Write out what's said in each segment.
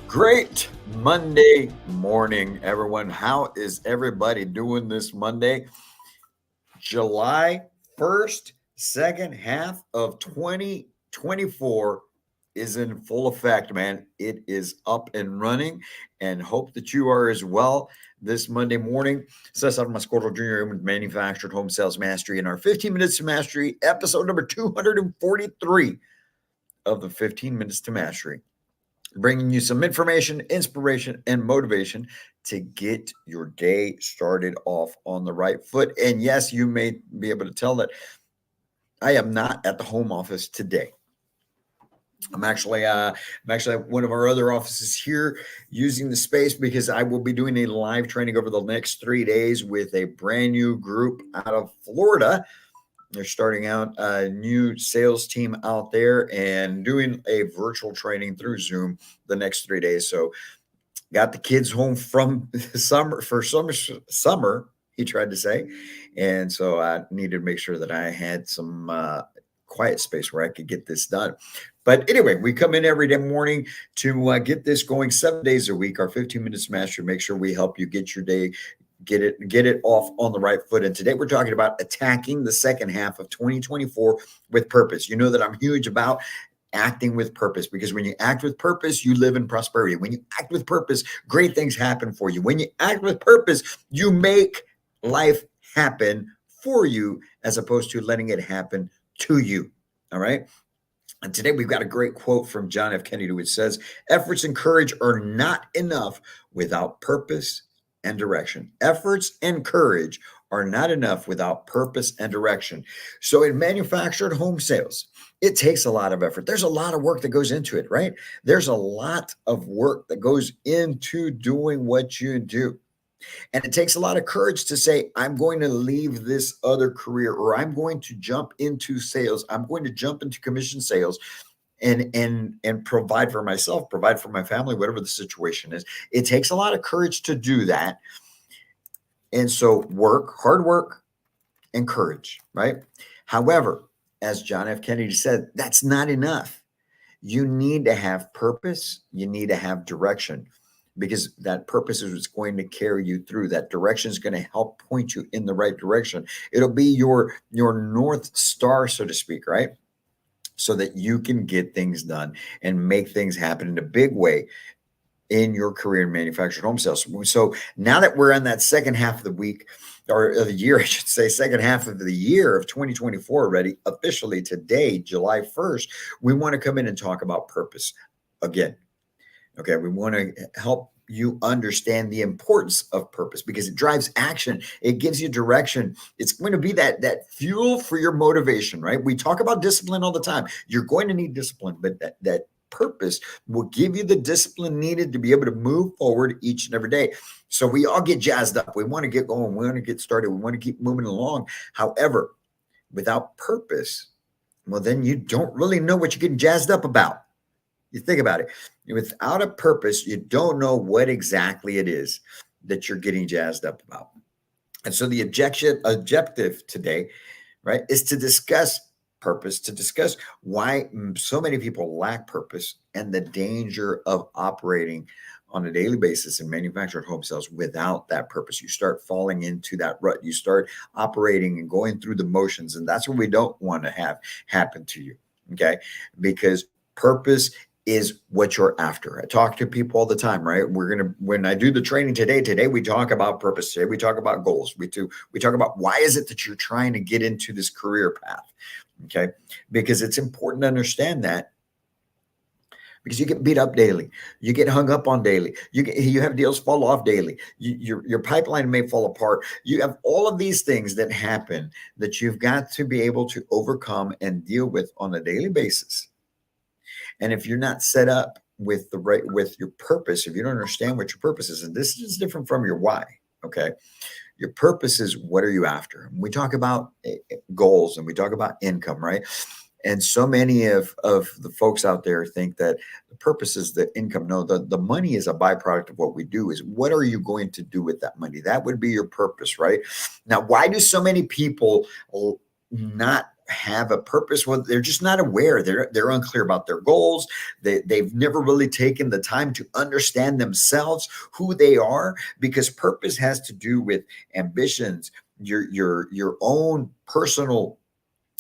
Great Monday morning, everyone. How is everybody doing this Monday? July 1st, second half of 2024 is in full effect, man. It is up and running, and hope that you are as well this Monday morning. Cesar Mascoro Jr. with Manufactured Home Sales Mastery in our 15 Minutes to Mastery, episode number 243 of the 15 Minutes to Mastery, bringing you some information, inspiration, and motivation to get your day started off on the right foot. And yes, you may be able to tell that I am not at the home office today. I'm actually at one of our other offices here using the space because I will be doing a live training over the next 3 days with a brand new group out of Florida. They're starting out a new sales team out there and doing a virtual training through Zoom the next 3 days. So got the kids home from summer, he tried to say. And so I needed to make sure that I had some quiet space where I could get this done. But anyway, we come in every day morning to get this going 7 days a week. Our 15 Minutes Master, make sure we help you get your day, get it off on the right foot. And today we're talking about attacking the second half of 2024 with purpose. You know that I'm huge about acting with purpose, because when you act with purpose, you live in prosperity. When you act with purpose, great things happen for you. When you act with purpose, you make life happen for you as opposed to letting it happen to you. All right. And today we've got a great quote from John F. Kennedy, which says, efforts and courage are not enough without purpose and direction. Efforts and courage are not enough without purpose and direction. So in manufactured home sales, it takes a lot of effort. There's a lot of work that goes into it, right? There's a lot of work that goes into doing what you do. And it takes a lot of courage to say, I'm going to leave this other career, or I'm going to jump into sales. I'm going to jump into commission sales and provide for myself, provide for my family, whatever the situation is. It takes a lot of courage to do that. And so hard work and courage, right? However, as John F. Kennedy said, that's not enough. You need to have purpose. You need to have direction, because that purpose is what's going to carry you through. That direction is going to help point you in the right direction. It'll be your North Star, so to speak, right? So that you can get things done and make things happen in a big way in your career in manufactured home sales. So now that we're on that second half of the week, or of the year, I should say, second half of the year of 2024 already, officially today, July 1st, we want to come in and talk about purpose again. Okay, we want to help you understand the importance of purpose, because it drives action. It gives you direction. It's going to be that fuel for your motivation, right? We talk about discipline all the time. You're going to need discipline, but that purpose will give you the discipline needed to be able to move forward each and every day. So we all get jazzed up. We want to get going. We want to get started. We want to keep moving along. However, without purpose, well, then you don't really know what you're getting jazzed up about. You think about it. Without a purpose, you don't know what exactly it is that you're getting jazzed up about. And so the objective today, right, is to discuss purpose, to discuss why so many people lack purpose and the danger of operating on a daily basis in manufactured home sales without that purpose. You start falling into that rut. You start operating and going through the motions. And that's what we don't want to have happen to you. Okay. Because purpose is what you're after. I talk to people all the time, right? When I do the training today we talk about purpose. Today we talk about goals. We talk about why is it that you're trying to get into this career path? Okay. Because it's important to understand that, because you get beat up daily. You get hung up on daily. You have deals fall off daily. Your pipeline may fall apart. You have all of these things that happen that you've got to be able to overcome and deal with on a daily basis. And if you're not set up with your purpose, if you don't understand what your purpose is, and this is different from your why, okay? Your purpose is, what are you after? We talk about goals and we talk about income, right? And so many of the folks out there think that the purpose is the income. No, the money is a byproduct of what we do. Is what are you going to do with that money? That would be your purpose, right? Now, why do so many people not have a purpose, well, they're just not aware. They're unclear about their goals. They've never really taken the time to understand themselves, who they are, because purpose has to do with ambitions, your own personal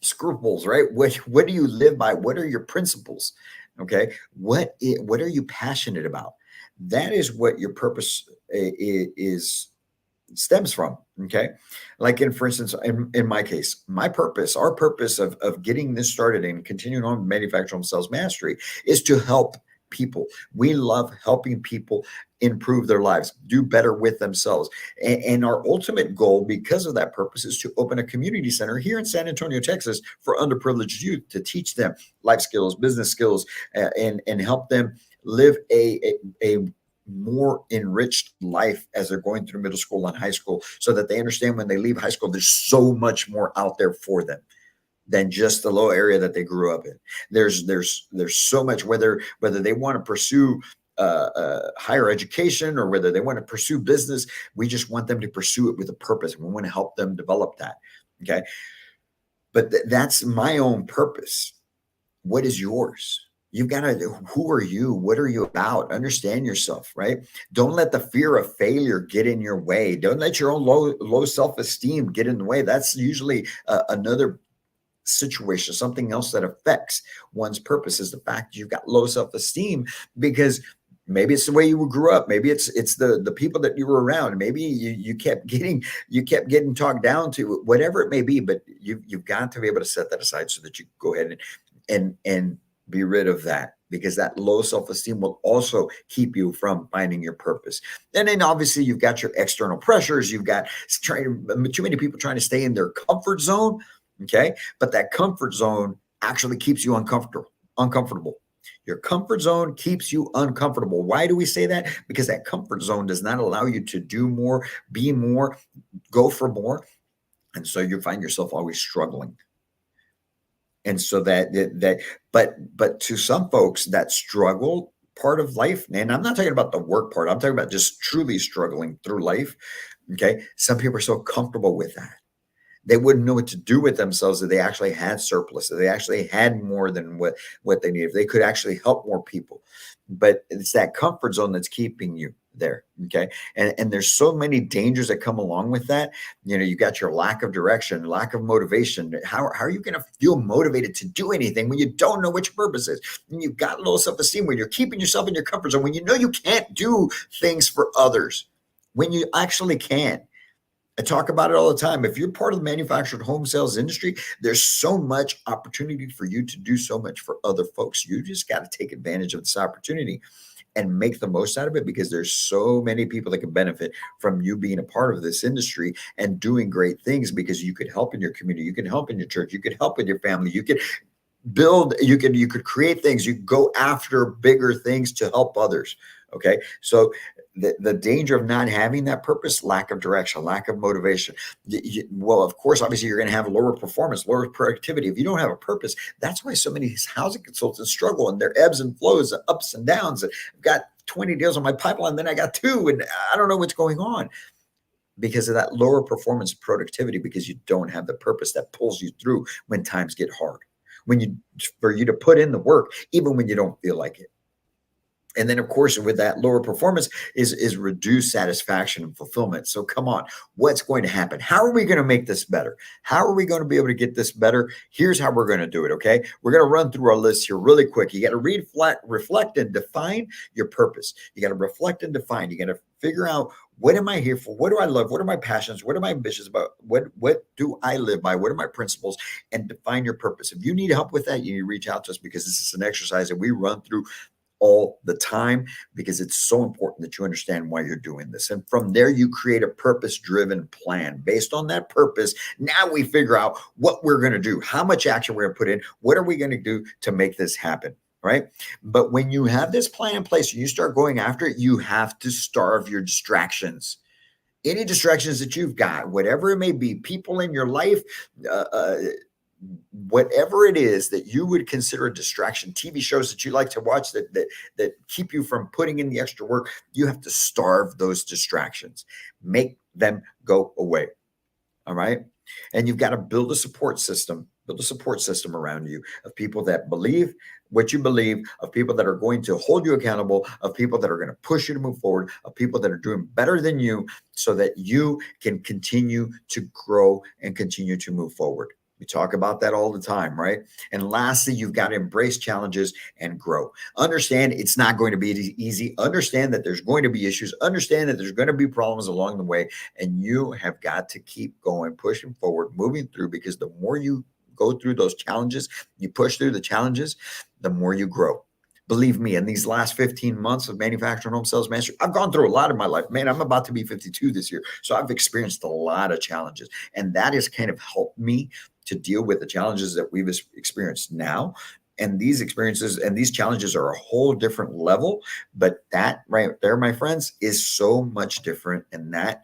scruples, right? What do you live by? What are your principles? Okay, what are you passionate about? That is what your purpose is stems from. Okay, like for instance, in my case, my purpose, our purpose of getting this started and continuing on manufacturing home sales mastery is to help people. We love helping people improve their lives, do better with themselves. And our ultimate goal, because of that purpose, is to open a community center here in San Antonio, Texas, for underprivileged youth, to teach them life skills, business skills, and help them live a more enriched life as they're going through middle school and high school, so that they understand when they leave high school, there's so much more out there for them than just the low area that they grew up in. There's so much, whether they want to pursue higher education or whether they want to pursue business. We just want them to pursue it with a purpose, and we want to help them develop that. Okay, but that's my own purpose. What is yours? You've got to, who are you? What are you about? Understand yourself, right? Don't let the fear of failure get in your way. Don't let your own low self-esteem get in the way. That's usually another situation. Something else that affects one's purpose is the fact that you've got low self-esteem, because maybe it's the way you grew up. Maybe it's the people that you were around. Maybe you kept getting talked down to, whatever it may be. But you've got to be able to set that aside so that you go ahead and be rid of that, because that low self-esteem will also keep you from finding your purpose. And then obviously you've got your external pressures. You've got too many people trying to stay in their comfort zone. Okay, but that comfort zone actually keeps you uncomfortable. Your comfort zone keeps you uncomfortable. Why do we say that? Because that comfort zone does not allow you to do more, be more, go for more. And so you find yourself always struggling. And so but to some folks, that struggle part of life, and I'm not talking about the work part, I'm talking about just truly struggling through life. Okay, some people are so comfortable with that. They wouldn't know what to do with themselves if they actually had surplus, if they actually had more than what they need, if they could actually help more people. But it's that comfort zone that's keeping you there. Okay. And there's so many dangers that come along with that. You got your lack of direction, lack of motivation. How are you going to feel motivated to do anything when you don't know what your purpose is? And you've got low self-esteem, when you're keeping yourself in your comfort zone, when you know you can't do things for others, when you actually can. I talk about it all the time. If you're part of the manufactured home sales industry, there's so much opportunity for you to do so much for other folks. You just got to take advantage of this opportunity and make the most out of it, because there's so many people that can benefit from you being a part of this industry and doing great things, because you could help in your community, you can help in your church, you could help in your family, you could build, you could create things, you go after bigger things to help others. Okay, so the danger of not having that purpose, lack of direction, lack of motivation. Well, of course, obviously, you're going to have lower performance, lower productivity. If you don't have a purpose, that's why so many housing consultants struggle, and their ebbs and flows, ups and downs. I've got 20 deals on my pipeline, then I got 2, and I don't know what's going on, because of that lower performance productivity, because you don't have the purpose that pulls you through when times get hard, for you to put in the work, even when you don't feel like it. And then, of course, with that lower performance is reduced satisfaction and fulfillment. So come on, what's going to happen? How are we going to make this better? How are we going to be able to get this better? Here's how we're going to do it, okay? We're going to run through our list here really quick. You got to reflect and define your purpose. You got to reflect and define. You got to figure out, what am I here for? What do I love? What are my passions? What are my ambitions about? What do I live by? What are my principles? And define your purpose. If you need help with that, you need to reach out to us, because this is an exercise that we run through all the time, because it's so important that you understand why you're doing this. And from there, you create a purpose-driven plan. Based on that purpose, now we figure out what we're going to do, how much action we're going to put in, what are we going to do to make this happen, right? But when you have this plan in place and you start going after it, you have to starve your distractions. Any distractions that you've got, whatever it may be, people in your life, whatever it is that you would consider a distraction, TV shows that you like to watch that keep you from putting in the extra work, you have to starve those distractions, make them go away. All right. And you've got to build a support system Build a support system around you of people that believe what you believe, of people that are going to hold you accountable, of people that are going to push you to move forward, of people that are doing better than you so that you can continue to grow and continue to move forward. We talk about that all the time, right? And lastly, you've got to embrace challenges and grow. Understand it's not going to be easy. Understand that there's going to be issues. Understand that there's going to be problems along the way. And you have got to keep going, pushing forward, moving through, because the more you go through those challenges, you push through the challenges, the more you grow. Believe me, in these last 15 months of manufacturing home sales mastery, I've gone through a lot in my life. Man, I'm about to be 52 this year. So I've experienced a lot of challenges. And that has kind of helped me to deal with the challenges that we've experienced now. And these experiences and these challenges are a whole different level. But that right there, my friends, is so much different. And that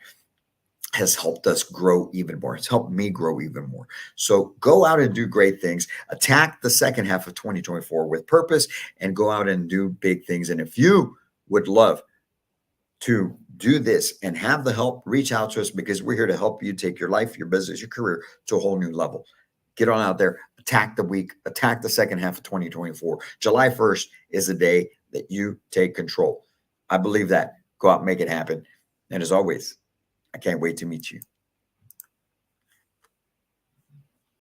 has helped us grow even more. It's helped me grow even more. So go out and do great things. Attack the second half of 2024 with purpose and go out and do big things. And if you would love to do this and have the help, reach out to us, because we're here to help you take your life, your business, your career to a whole new level. Get on out there, attack the week, attack the second half of 2024. July 1st is the day that you take control. I believe that. Go out and make it happen. And as always, I can't wait to meet you.